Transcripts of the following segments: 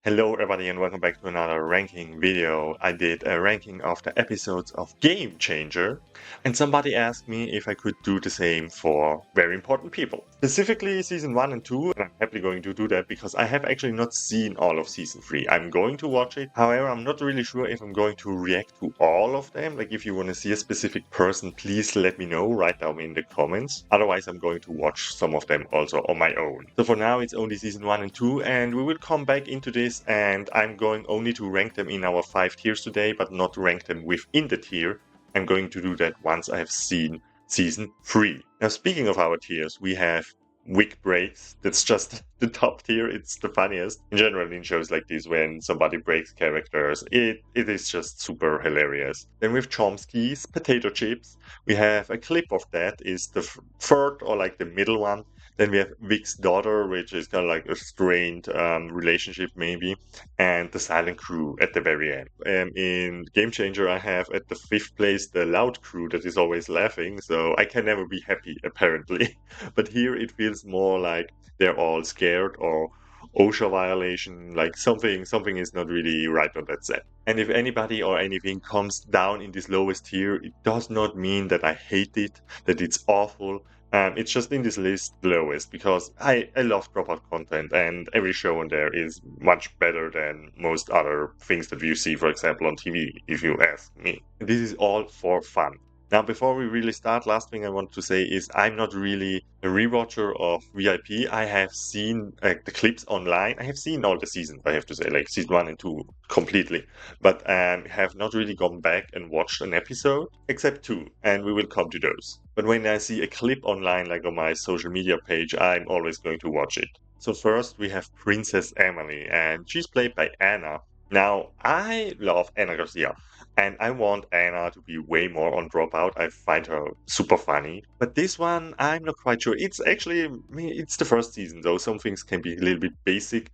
Hello everybody and welcome back to another ranking video. I did a ranking of the episodes of Game Changer and somebody asked me if I could do the same for very important people. Specifically season 1 and 2, and I'm happily going to do that because I have actually not seen all of season 3. I'm going to watch it, however I'm not really sure if I'm going to react to all of them. Like if you want to see a specific person, please let me know, write down in the comments. Otherwise I'm going to watch some of them also on my own. So for now it's only season 1 and 2 and we will come back into this and I'm going only to rank them in our 5 tiers today, but not rank them within the tier. I'm going to do that once I have seen season 3. Now, speaking of our tiers, we have wig breaks. That's just the top tier. It's the funniest. In general, in shows like this, when somebody breaks characters, it is just super hilarious. Then with Chomsky's potato chips, we have a clip of that. Is the third or like the middle one. Then we have Vic's daughter, which is kind of like a strained relationship, maybe, and the silent crew at the very end. In Game Changer, I have at the 5th place the loud crew that is always laughing, so I can never be happy, apparently. But here it feels more like they're all scared or OSHA violation, like something is not really right on that set. And if anybody or anything comes down in this lowest tier, it does not mean that I hate it, that it's awful. It's just in this list lowest because I love Dropout content and every show on there is much better than most other things that you see, for example, on TV, if you ask me. This is all for fun. Now, before we really start, last thing I want to say is I'm not really a rewatcher of VIP. I have seen the clips online. I have seen all the seasons, I have to say, like season 1 and 2 completely, but have not really gone back and watched an episode, except 2, and we will come to those. But when I see a clip online, like on my social media page, I'm always going to watch it. So first we have Princess Emily, and she's played by Anna. Now, I love Anna Garcia. And I want Anna to be way more on Dropout. I find her super funny. But this one, I'm not quite sure. It's actually, I mean, it's the first season, though. Some things can be a little bit basic,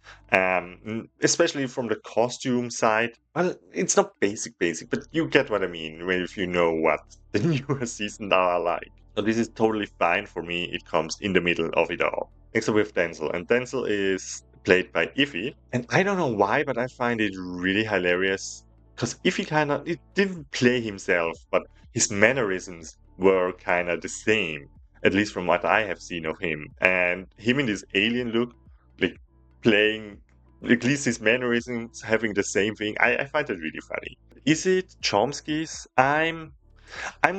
especially from the costume side. Well, it's not basic, but you get what I mean if you know what the newer seasons are like. So this is totally fine for me. It comes in the middle of it all. Next up with Denzel. And Denzel is played by Iffy. And I don't know why, but I find it really hilarious because if he it didn't play himself, but his mannerisms were kind of the same, at least from what I have seen of him. And him in this alien look, like playing, at least his mannerisms having the same thing, I find it really funny. Is it Chomsky's? I'm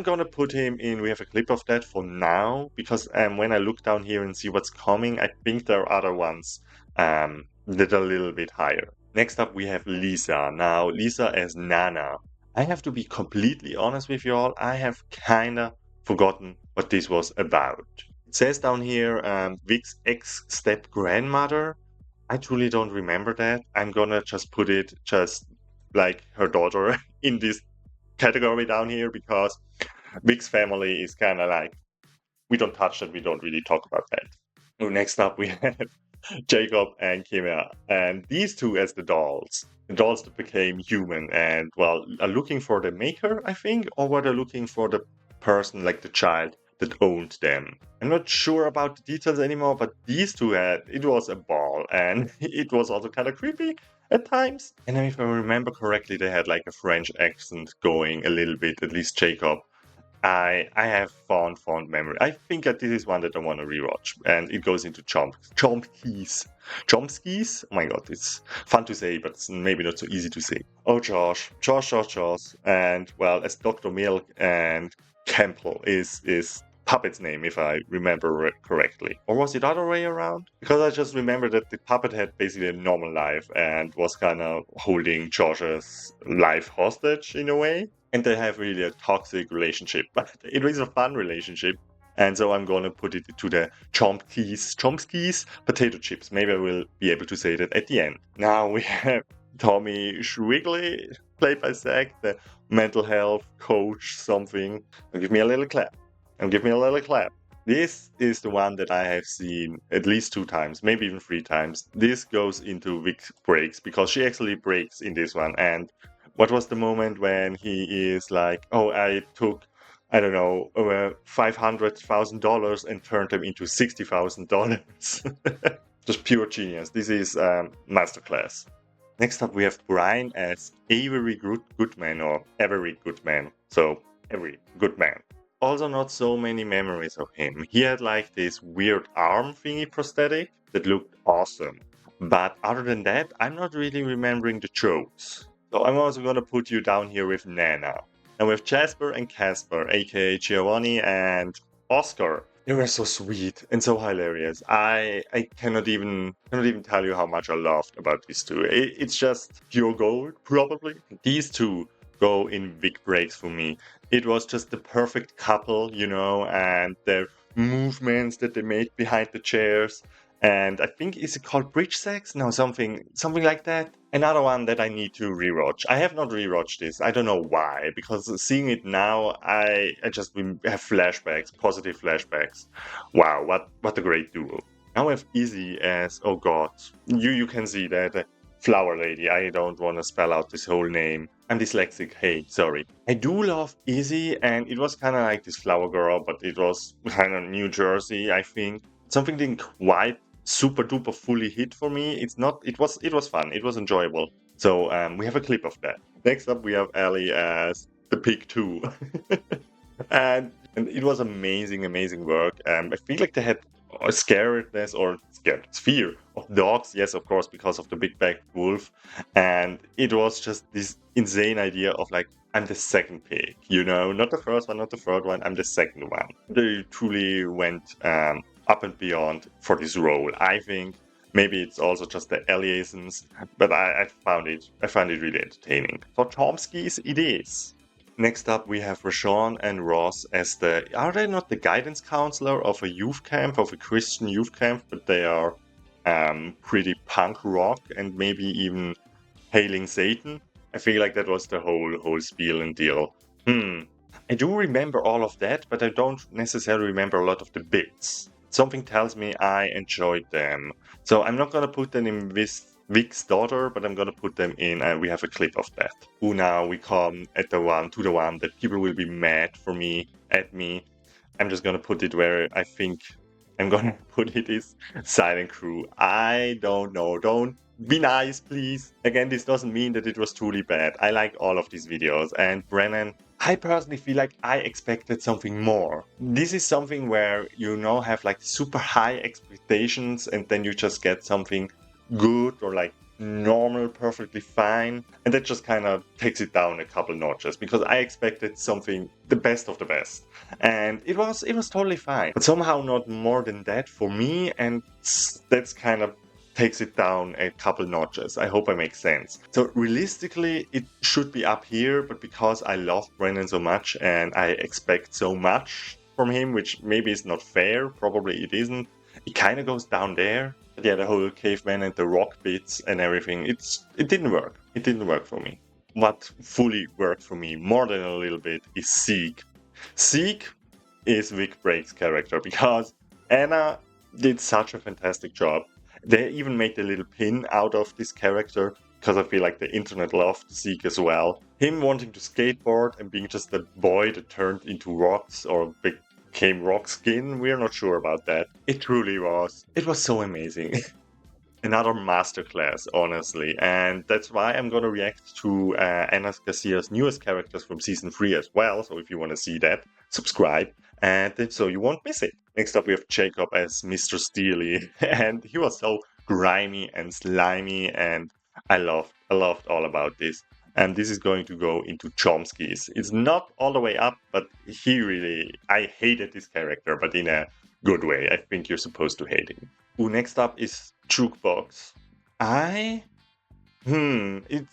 gonna put him in. We have a clip of that for now because when I look down here and see what's coming, I think there are other ones that are a little bit higher. Next up, we have Lisa. Now, Lisa as Nana. I have to be completely honest with you all. I have kinda forgotten what this was about. It says down here, Vic's ex-step grandmother. I truly don't remember that. I'm gonna just put it just like her daughter in this category down here because Vic's family is kind of like, we don't touch that, we don't really talk about that. So next up, we have Jacob and Kimia, and these two as the dolls that became human and, well, are looking for the maker, I think, or were they looking for the person, like the child, that owned them. I'm not sure about the details anymore, but these two it was a ball, and it was also kind of creepy at times. And if I remember correctly, they had like a French accent going a little bit, at least Jacob. I have fond memory. I think that this is one that I want to rewatch, and it goes into Chomsky's. Chomsky's? Oh my god, it's fun to say, but it's maybe not so easy to say. Oh, Josh, and well, as Dr. Milk and Campbell is Puppet's name, if I remember correctly. Or was it other way around? Because I just remember that the puppet had basically a normal life and was kind of holding Josh's life hostage in a way. And they have really a toxic relationship, but it is a fun relationship. And so I'm going to put it to the Chomsky's potato chips. Maybe I will be able to say that at the end. Now we have Tommy Schwigley, played by Zach, the mental health coach something. Give me a little clap. This is the one that I have seen at least 2 times, maybe even 3 times. This goes into Vic breaks because she actually breaks in this one. And what was the moment when he is like, oh, I took, I don't know, $500,000 and turned them into $60,000. Just pure genius. This is masterclass. Next up, we have Brian as Avery Goodman or Avery Goodman. So, Avery Goodman. Also, not so many memories of him. He had like this weird arm thingy prosthetic that looked awesome. But other than that, I'm not really remembering the jokes. So, I'm also gonna put you down here with Nana. And with Jasper and Casper, aka Giovanni and Oscar. They were so sweet and so hilarious. I cannot even tell you how much I loved about these two. It's just pure gold, probably. These two go in big breaks for me. It was just the perfect couple, and their movements that they made behind the chairs. And I think is it called bridge sex? No, something like that. Another one that I need to rewatch. I have not rewatched this. I don't know why, because seeing it now, I just have flashbacks, positive flashbacks. Wow, what a great duo. Now I have Izzy as oh god, you can see that flower lady. I don't want to spell out this whole name. I'm dyslexic. Hey, sorry. I do love Izzy, and it was kind of like this flower girl, but it was kind of New Jersey, I think. Something didn't quite super duper fully hit for me. It was fun. It was enjoyable. So we have a clip of that. Next up we have Ellie as the pig too. and it was amazing work. I feel like they had a scaredness or scared fear of dogs, yes, of course, because of the big backed wolf. And it was just this insane idea of like, I'm the second pig, not the first one, not the third one, I'm the second one. They truly went up and beyond for this role. I think maybe it's also just the aliases, but I found it really entertaining. For Chomsky's, it is. Next up, we have Rashawn and Ross as are they not the guidance counselor of a youth camp, of a Christian youth camp, but they are pretty punk rock and maybe even hailing Satan. I feel like that was the whole spiel and deal. I do remember all of that, but I don't necessarily remember a lot of the bits. Something tells me I enjoyed them. So I'm not gonna put them in this Vic's daughter, but I'm gonna put them in, and we have a clip of that. Now we come to the one that people will be mad at me. I'm just gonna put it where I think I'm gonna put it is Silent Crew. I don't know. Don't be nice, please. Again, this doesn't mean that it was truly bad. I like all of these videos, and Brennan, I personally feel like I expected something more. This is something where have like super high expectations and then you just get something good or like normal, perfectly fine, and that just kind of takes it down a couple notches because I expected something the best of the best, and it was totally fine, but somehow not more than that for me, and that's kind of takes it down a couple notches. I hope I make sense. So realistically, it should be up here, but because I love Brennan so much and I expect so much from him, which maybe is not fair, probably it isn't, it kind of goes down there. But yeah, the whole caveman and the rock bits and everything, it didn't work. It didn't work for me. What fully worked for me, more than a little bit, is Zeke. Zeke is Vic Brake's character because Anna did such a fantastic job. They even made a little pin out of this character because I feel like the internet loved Zeke as well. Him wanting to skateboard and being just a boy that turned into rocks or became rock skin, we're not sure about that. It truly was. It was so amazing. Another masterclass, honestly, and that's why I'm gonna react to Anna Garcia's newest characters from season 3 as well. So if you want to see that, subscribe, and then so you won't miss it. Next up, we have Jacob as Mr. Steely, and he was so grimy and slimy, and I loved all about this. And this is going to go into Chomsky's. It's not all the way up, but I hated this character, but in a good way. I think you're supposed to hate him. Next up is Jukebox.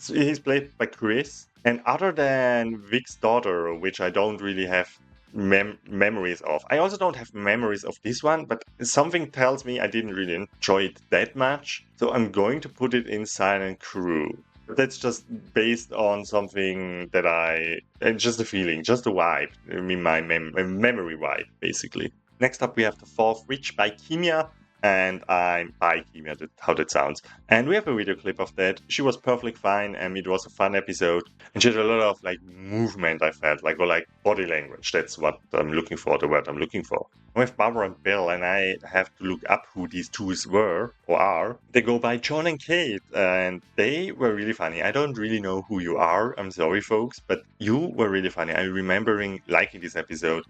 He's played by Chris. And other than Vic's daughter, which I don't really have memories of. I also don't have memories of this one, but something tells me I didn't really enjoy it that much. So I'm going to put it in Silent Crew. That's just based on something that just a feeling, just a vibe. I mean, my memory vibe, basically. Next up, we have The Fourth Witch by Kimia. and I'm biking, how that sounds. And we have a video clip of that. She was perfectly fine, and it was a fun episode. And she had a lot of like movement, I felt, or like body language. That's what I'm looking for, the word I'm looking for. With Barbara and Bill, and I have to look up who these twos were or are. They go by John and Kate, and they were really funny. I don't really know who you are. I'm sorry, folks, but you were really funny. I'm remembering liking this episode.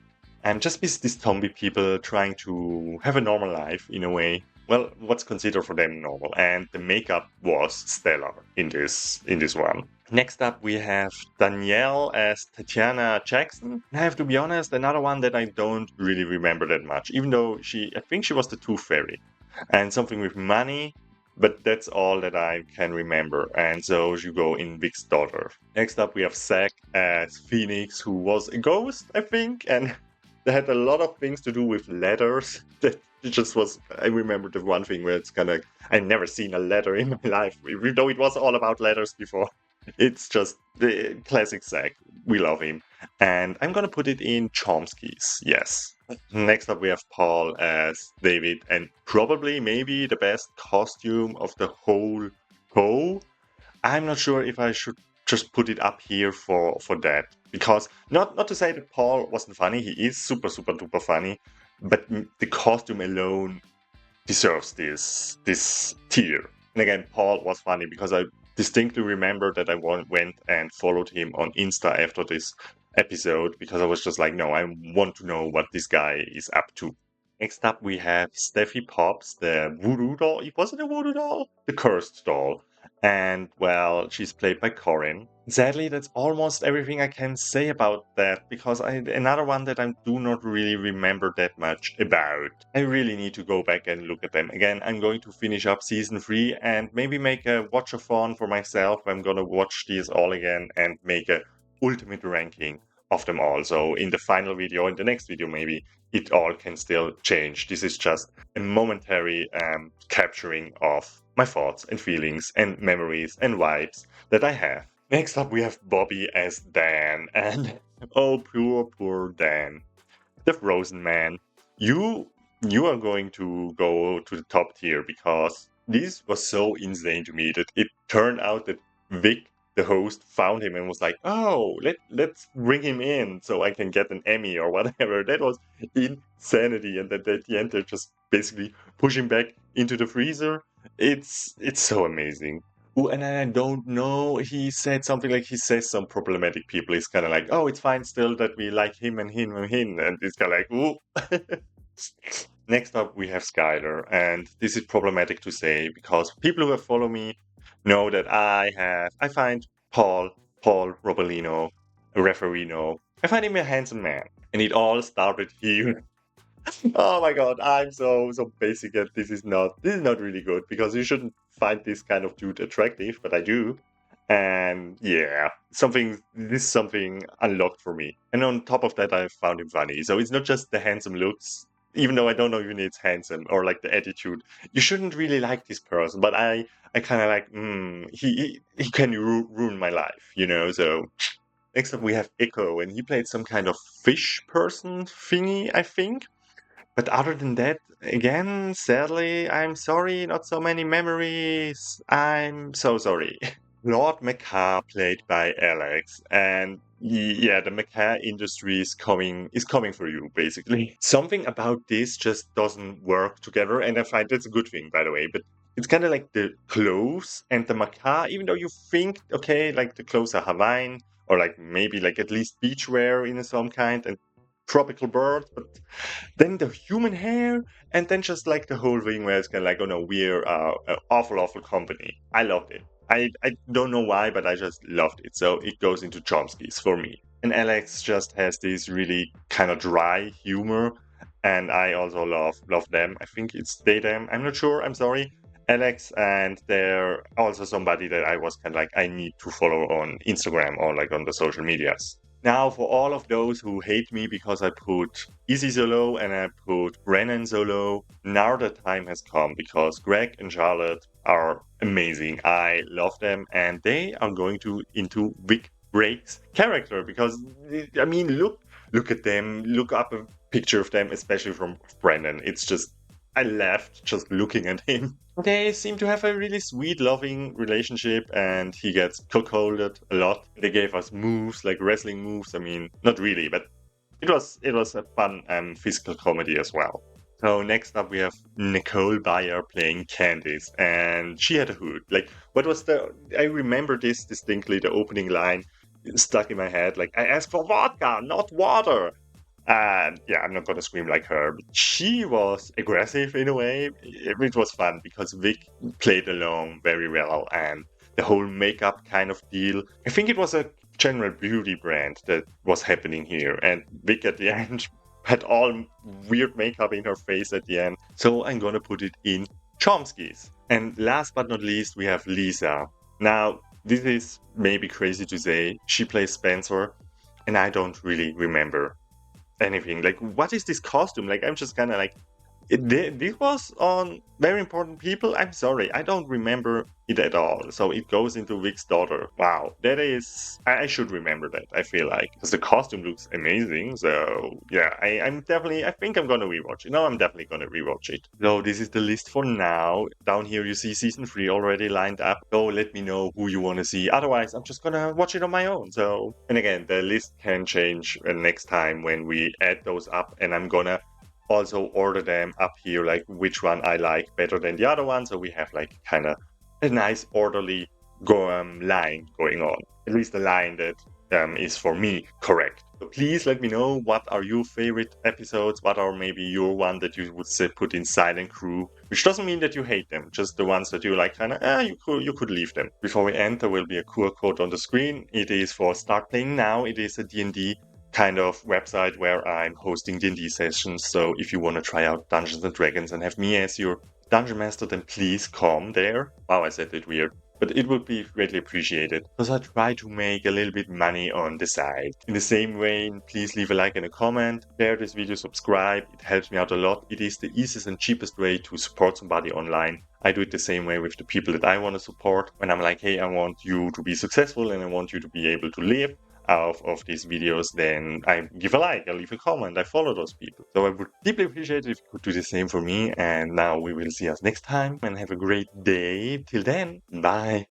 And just with these zombie people trying to have a normal life in a way. Well, what's considered for them normal, and the makeup was stellar in this one. Next up, we have Danielle as Tatiana Jackson. I have to be honest, another one that I don't really remember that much, even though I think she was the Tooth Fairy. And something with money, but that's all that I can remember. And so you go in Vic's daughter. Next up, we have Zack as Phoenix, who was a ghost, I think, and they had a lot of things to do with letters. That it just was. I remember the one thing where it's kind of. I've never seen a letter in my life, even though it was all about letters before. It's just the classic Zack. We love him. And I'm gonna put it in Chomsky's. Yes. Next up, we have Paul as David, and probably maybe the best costume of the whole show. I'm not sure if I should just put it up here for that, because not to say that Paul wasn't funny. He is super duper funny, but the costume alone deserves this tier. And again, Paul was funny because I distinctly remember that I went and followed him on Insta after this episode, because I was just like, no, I want to know what this guy is up to. Next up, we have Steffi Pops, the voodoo doll. It wasn't a voodoo doll, the cursed doll. And well, she's played by Corinne. Sadly, that's almost everything I can say about that, because another one that I do not really remember that much about. I really need to go back and look at them. Again, I'm going to finish up season 3 and maybe make a watch-a-thon for myself. I'm gonna watch these all again and make a ultimate ranking of them all. So in the final video, in the next video maybe, it all can still change. This is just a momentary capturing of my thoughts and feelings and memories and vibes that I have. Next up, we have Bobby as Dan, and oh, poor Dan, the Frozen Man. You are going to go to the top tier, because this was so insane to me that it turned out that Vic, the host, found him and was like, "Oh, let's bring him in so I can get an Emmy or whatever." That was insanity, and that at the end they just basically push him back into the freezer. It's so amazing. Ooh, and I don't know. He said something like, he says some problematic people. He's kind of like, "Oh, it's fine still that we like him and him and him," and it's kind of like, "Ooh." Next up, we have Skylar, and this is problematic to say because people who have followed me know that I find Paul Robolino, a referino, I find him a handsome man, and it all started here. Oh my god, I'm so basic, and this is not really good, because you shouldn't find this kind of dude attractive, but I do. And yeah, this is something unlocked for me. And on top of that, I found him funny. So it's not just the handsome looks, even though I don't know even it's handsome, or like the attitude. You shouldn't really like this person, but I kind of like, he can ruin my life, you know. So next up we have Echo, and he played some kind of fish person thingy, I think. But other than that, again, sadly, I'm sorry, not so many memories. I'm so sorry. Lord Macaw played by Alex, and yeah, the Macaw industry is coming for you, basically. Something about this just doesn't work together, and I find that's a good thing, by the way. But it's kind of like the clothes and the Macaw, even though you think, okay, like the clothes are Hawaiian, or like maybe like at least beachwear in some kind, and tropical birds, but then the human hair, and then just like the whole thing where it's kind of like, oh no, we're an awful company. I loved it. I don't know why, but I just loved it. So it goes into Chomsky's for me. And Alex just has this really kind of dry humor, and I also love them. I think it's they them. I'm not sure. I'm sorry. Alex, and they're also somebody that I was kind of like, I need to follow on Instagram or like on the social medias. Now, for all of those who hate me because I put Easy Solo and I put Brennan Solo, now the time has come, because Greg and Charlotte are amazing. I love them, and they are going into Vic Break's character, because I mean, look at them, look up a picture of them, especially from Brennan. It's just I laughed just looking at him. They seem to have a really sweet, loving relationship, and he gets cuckolded a lot. They gave us moves, like wrestling moves. I mean, not really, but it was a fun physical comedy as well. So next up we have Nicole Bayer playing Candice, and she had a hood. Like, what was the? I remember this distinctly. The opening line stuck in my head. Like, I asked for vodka, not water. And yeah, I'm not gonna scream like her, but she was aggressive in a way. It was fun because Vic played along very well, and the whole makeup kind of deal. I think it was a general beauty brand that was happening here, and Vic at the end had all weird makeup in her face at the end. So I'm gonna put it in Chomsky's. And last but not least, we have Lisa. Now, this is maybe crazy to say. She plays Spencer, and I don't really remember anything. Like, what is this costume? Like, I'm just kind of like, this was on Very Important People. I'm sorry, I don't remember it at all. So it goes into Vic's daughter. Wow, that is. I should remember that. I feel like because the costume looks amazing. So yeah, I'm definitely. I think I'm gonna rewatch it. No, I'm definitely gonna rewatch it. So this is the list for now. Down here you see season 3 already lined up. So let me know who you want to see. Otherwise, I'm just gonna watch it on my own. So and again, the list can change next time when we add those up, and I'm gonna also order them up here, like which one I like better than the other one. So we have like kind of a nice orderly line going on. At least the line that is for me correct. So please let me know what are your favorite episodes. What are maybe your one that you would say put in silent crew, which doesn't mean that you hate them. Just the ones that you like, kind of you could leave them. Before we end, there will be a QR code on the screen. It is for Start Playing Now. It is a D&D kind of website where I'm hosting D&D sessions. So if you want to try out Dungeons and Dragons and have me as your dungeon master, then please come there. Wow, I said it weird. But it would be greatly appreciated because I try to make a little bit money on the side. In the same vein, please leave a like and a comment, share this video, subscribe. It helps me out a lot. It is the easiest and cheapest way to support somebody online. I do it the same way with the people that I want to support. When I'm like, hey, I want you to be successful and I want you to be able to live out of these videos, then I give a like, I leave a comment, I follow those people. So I would deeply appreciate it if you could do the same for me. And now we will see us next time and have a great day. Till then, bye.